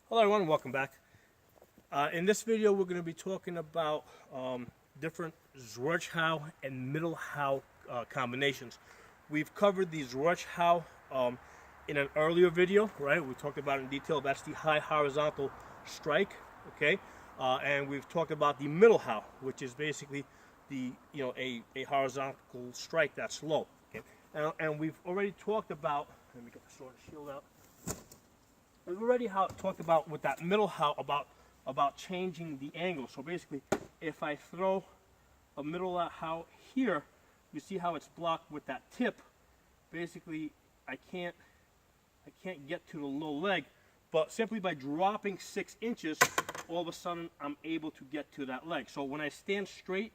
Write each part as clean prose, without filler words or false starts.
Hello everyone, welcome back. In this video we're going to be talking about different Zwerchau and Mittlehau combinations. We've covered the Zwerchau in an earlier video, right? We talked about it in detail. That's the high horizontal strike, okay? And we've talked about the Mittlehau, which is basically the a horizontal strike that's low, okay? And we've already talked about, let me get the sword and shield out. We've already talked about with that Mittlehau about changing the angle. So basically, if I throw a Mittlehau here, you see how it's blocked with that tip. Basically, I can't get to the low leg, but simply by dropping 6 inches, all of a sudden I'm able to get to that leg. So when I stand straight,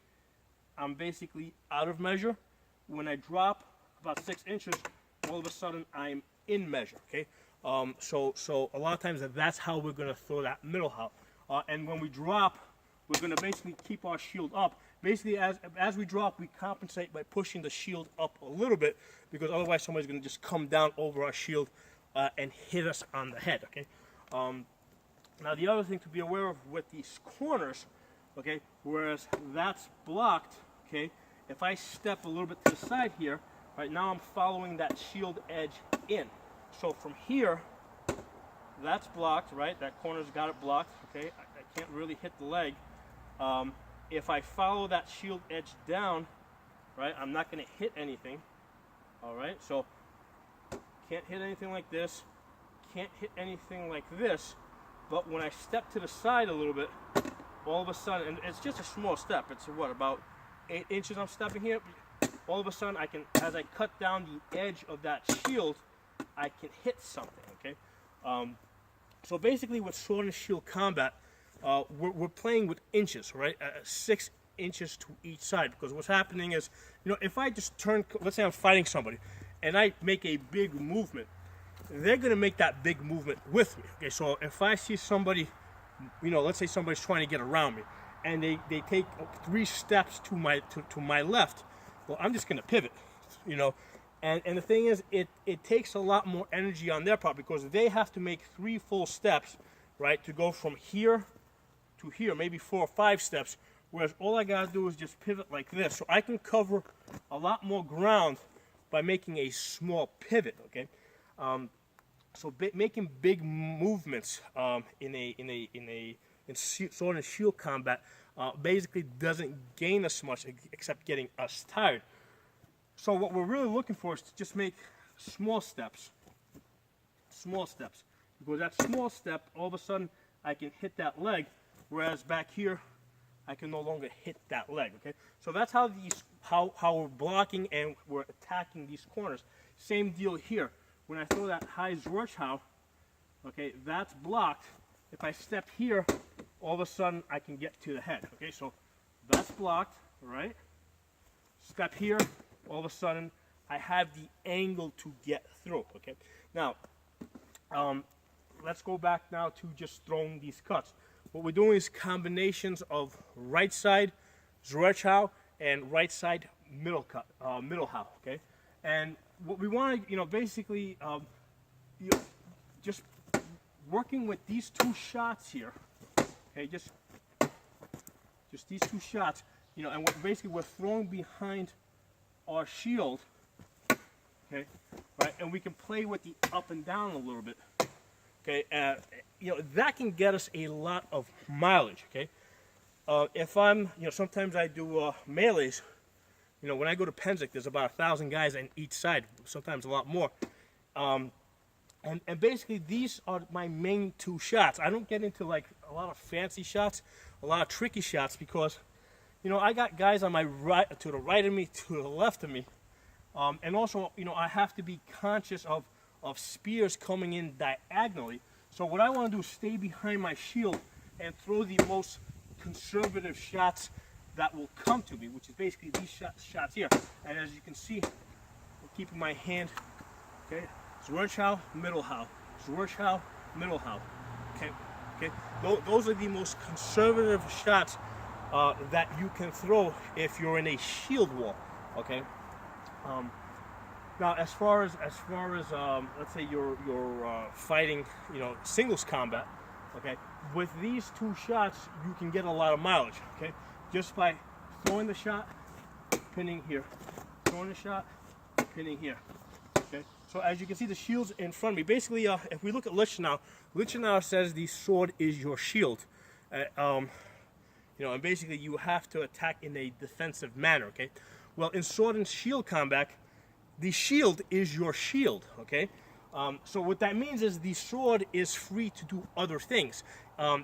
I'm basically out of measure. When I drop about 6 inches, all of a sudden I'm in measure. Okay. So a lot of times that's how we're going to throw that Mittlehau. And when we drop, we're going to basically keep our shield up. Basically, as we drop, we compensate by pushing the shield up a little bit, because otherwise somebody's going to just come down over our shield and hit us on the head. Okay. Now the other thing to be aware of with these corners, okay, whereas that's blocked, okay, if I step a little bit to the side here, right now I'm following that shield edge in. So from here, that's blocked, right? That corner's got it blocked, okay? I can't really hit the leg. If I follow that shield edge down, right, I'm not going to hit anything, all right? So can't hit anything like this, can't hit anything like this, but when I step to the side a little bit, all of a sudden, and it's just a small step, it's what, about 8 inches I'm stepping here, all of a sudden I can, as I cut down the edge of that shield, I can hit something, okay? So basically with sword and shield combat, we're playing with inches, right? 6 inches to each side, because what's happening is, if I just turn, let's say I'm fighting somebody, and I make a big movement, they're going to make that big movement with me, okay? So if I see somebody, let's say somebody's trying to get around me, and they take 3 steps to my left, well, I'm just going to pivot, And the thing is, it takes a lot more energy on their part, because they have to make 3 full steps, right, to go from here to here, maybe 4 or 5 steps, whereas all I got to do is just pivot like this. So I can cover a lot more ground by making a small pivot, okay? So making big movements in sword and shield combat basically doesn't gain us much, except getting us tired. So what we're really looking for is to just make small steps, because that small step, all of a sudden, I can hit that leg, whereas back here, I can no longer hit that leg, okay? So that's how we're blocking and we're attacking these corners. Same deal here. When I throw that high Zwerchau, okay, that's blocked. If I step here, all of a sudden, I can get to the head, okay? So that's blocked, right? Step here. All of a sudden, I have the angle to get through, okay? Now, let's go back now to just throwing these cuts. What we're doing is combinations of right side Zwerchau and right side Mittlehau, okay? And what we want to, basically, just working with these 2 shots here, okay? Just these 2 shots, and basically we're throwing behind our shield, okay, right, and we can play with the up and down a little bit, okay, that can get us a lot of mileage, okay. If I'm, sometimes I do melees, when I go to Penzic, there's about 1,000 guys on each side, sometimes a lot more, and basically these are my main 2 shots. I don't get into like a lot of fancy shots, a lot of tricky shots, because I got guys on my right, to the right of me, to the left of me, and also, I have to be conscious of spears coming in diagonally. So what I want to do is stay behind my shield and throw the most conservative shots that will come to me, which is basically these shots here. And as you can see, I'm keeping my hand, okay, Zwerchau, Mittlehau, Zwerchau, Mittlehau, okay. Those are the most conservative shots that you can throw if you're in a shield wall, okay. Now, as far as let's say you're fighting, singles combat, Okay, with these two shots, you can get a lot of mileage. Okay, just by throwing the shot, pinning here, throwing the shot, pinning here. Okay, so as you can see, the shield's in front of me. Basically, if we look at Lichtenau says the sword is your shield. You know, and basically you have to attack in a defensive manner. Okay, well, in sword and shield combat, the shield is your shield. Okay. So what that means is the sword is free to do other things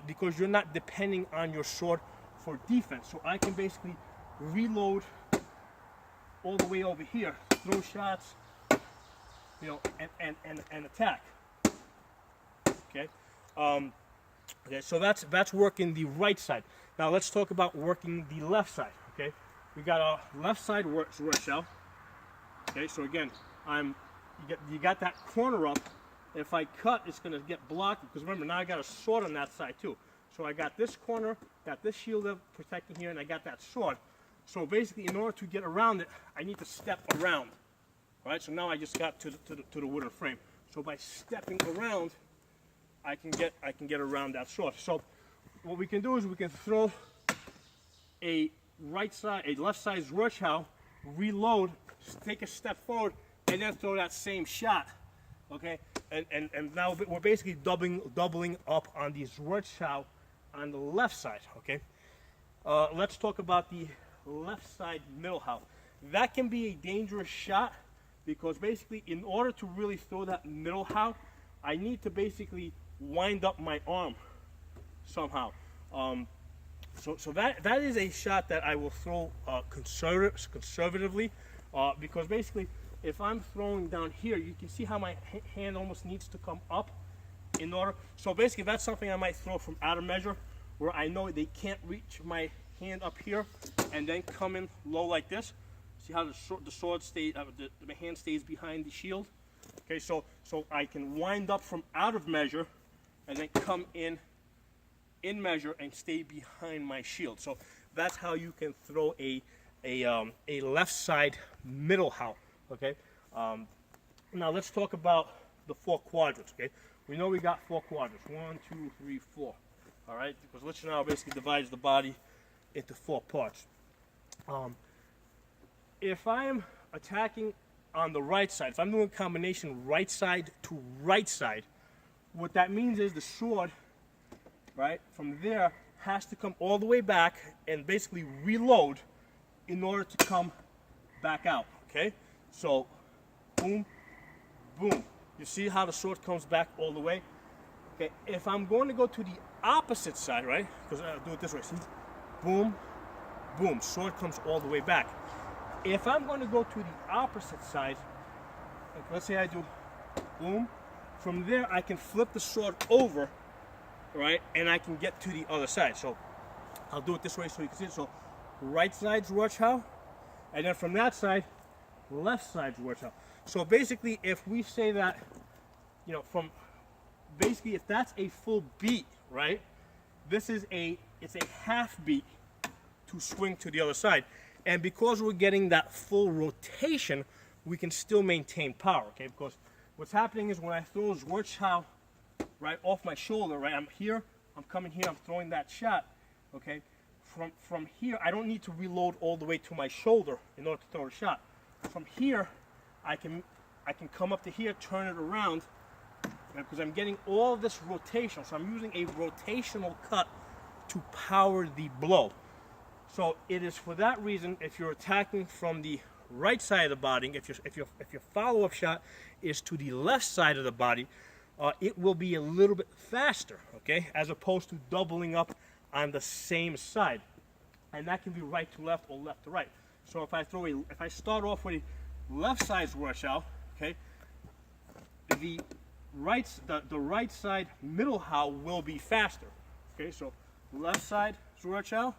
because you're not depending on your sword for defense. So I can basically reload all the way over here, throw shots, you know, and attack. Okay. Okay. So that's working the right side. Now let's talk about working the left side. Okay. We got our left side Zwerchau. Okay. So again, you got that corner up. If I cut, it's going to get blocked because remember, now I got a sword on that side too. So I got this corner, got this shield up protecting here, and I got that sword. So basically, in order to get around it, I need to step around. All right. So now I just got to the wooden frame. So by stepping around, I can get around that sword. So what we can do is we can throw a left side Zwerchau, reload, take a step forward, and then throw that same shot, okay? And now we're basically doubling up on the Zwerchau on the left side, okay? Let's talk about the left side Mittlehau. That can be a dangerous shot because basically in order to really throw that Mittlehau, I need to basically wind up my arm somehow. So that is a shot that I will throw conservatively because basically if I'm throwing down here, you can see how my hand almost needs to come up in order. So basically that's something I might throw from out of measure where I know they can't reach my hand up here and then come in low like this. See how the sword stays, the hand stays behind the shield. Okay, so I can wind up from out of measure and then come in measure and stay behind my shield. So that's how you can throw a left side Mittlehau. Okay. Now let's talk about the 4 quadrants. Okay. We know we got 4 quadrants. 1, 2, 3, 4. All right. Because Lichtenau basically divides the body into 4 parts. If I'm attacking on the right side, if I'm doing a combination right side to right side, what that means is the sword, right, from there has to come all the way back and basically reload in order to come back out, okay? So, boom, boom. You see how the sword comes back all the way? Okay, if I'm going to go to the opposite side, right, because I'll do it this way, see? Boom, boom, sword comes all the way back. If I'm going to go to the opposite side, like let's say I do boom, from there I can flip the sword over, right, and I can get to the other side. So I'll do it this way so you can see it. So right side Zwerchau, and then from that side, left side Zwerchau. So basically, if we say that, you know, basically if that's a full beat, right, it's a half beat to swing to the other side. And because we're getting that full rotation, we can still maintain power, okay? Because what's happening is when I throw Zwerchau right off my shoulder, right, I'm here, I'm coming here, I'm throwing that shot, okay? From here, I don't need to reload all the way to my shoulder in order to throw a shot. From here, I can come up to here, turn it around, because I'm getting all this rotation. So I'm using a rotational cut to power the blow. So it is for that reason, if you're attacking from the right side of the body, if your follow-up shot is to the left side of the body, it will be a little bit faster, okay, as opposed to doubling up on the same side, and that can be right to left or left to right. So if I start off with a left side Zwerchau, okay, the right side Mittlehau will be faster, okay. So left side Zwerchau,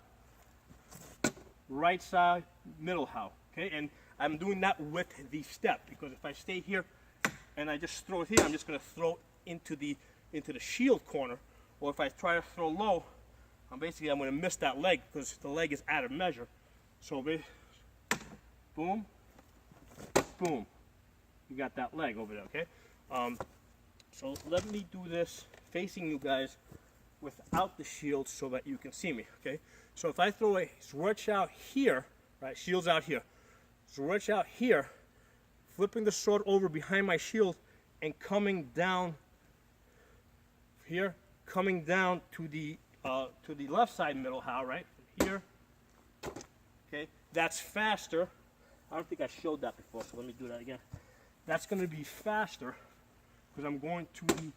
right side Mittlehau, okay, and I'm doing that with the step because if I stay here and I just throw it here, I'm just going to throw into the shield corner, or if I try to throw low, I'm going to miss that leg because the leg is out of measure. So boom, boom, you got that leg over there, okay. So let me do this facing you guys without the shield so that you can see me, okay? So if I throw a Zwerchau here, right, shield's out here, Zwerchau here, flipping the sword over behind my shield and coming down here, coming down to the left side Mittlehau, right, here, okay, that's faster. I don't think I showed that before, so let me do that again. That's going to be faster because I'm going to the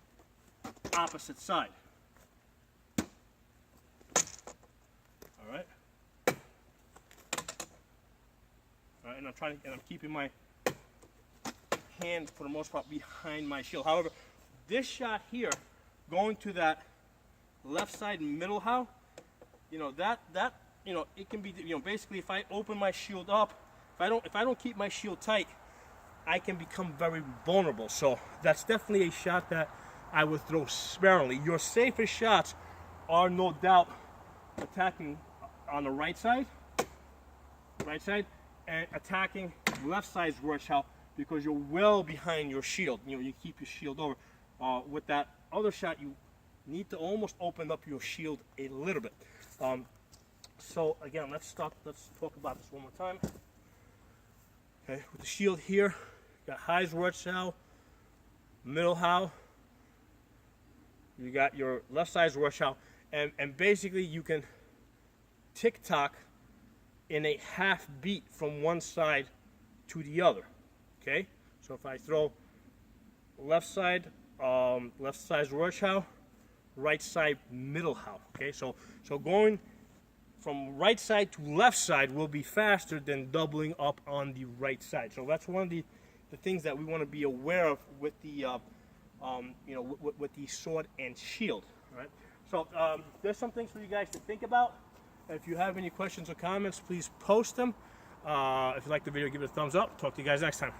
opposite side. All right. All right, and I'm keeping my hand for the most part behind my shield. However, this shot here, going to that left side Mittlehau, you know, that you know, it can be, you know, basically if I open my shield up, if I don't keep my shield tight, I can become very vulnerable. So that's definitely a shot that I would throw sparingly. Your safest shots are no doubt attacking on the right side, and attacking left side Zwerchau, because you're well behind your shield. You know, you keep your shield over. With that other shot, you need to almost open up your shield a little bit. So again, let's talk about this one more time. Okay, with the shield here, you got high Zwerchau, Mittlehau, you got your left side Zwerchau, and basically you can tick-tock in a half beat from one side to the other. Okay, so if I throw left side Zwerchau, right side Mittlehau. Okay, so going from right side to left side will be faster than doubling up on the right side. So that's one of the things that we want to be aware of with the you know, with the sword and shield. All right. So there's some things for you guys to think about. If you have any questions or comments, please post them. If you like the video, give it a thumbs up. Talk to you guys next time.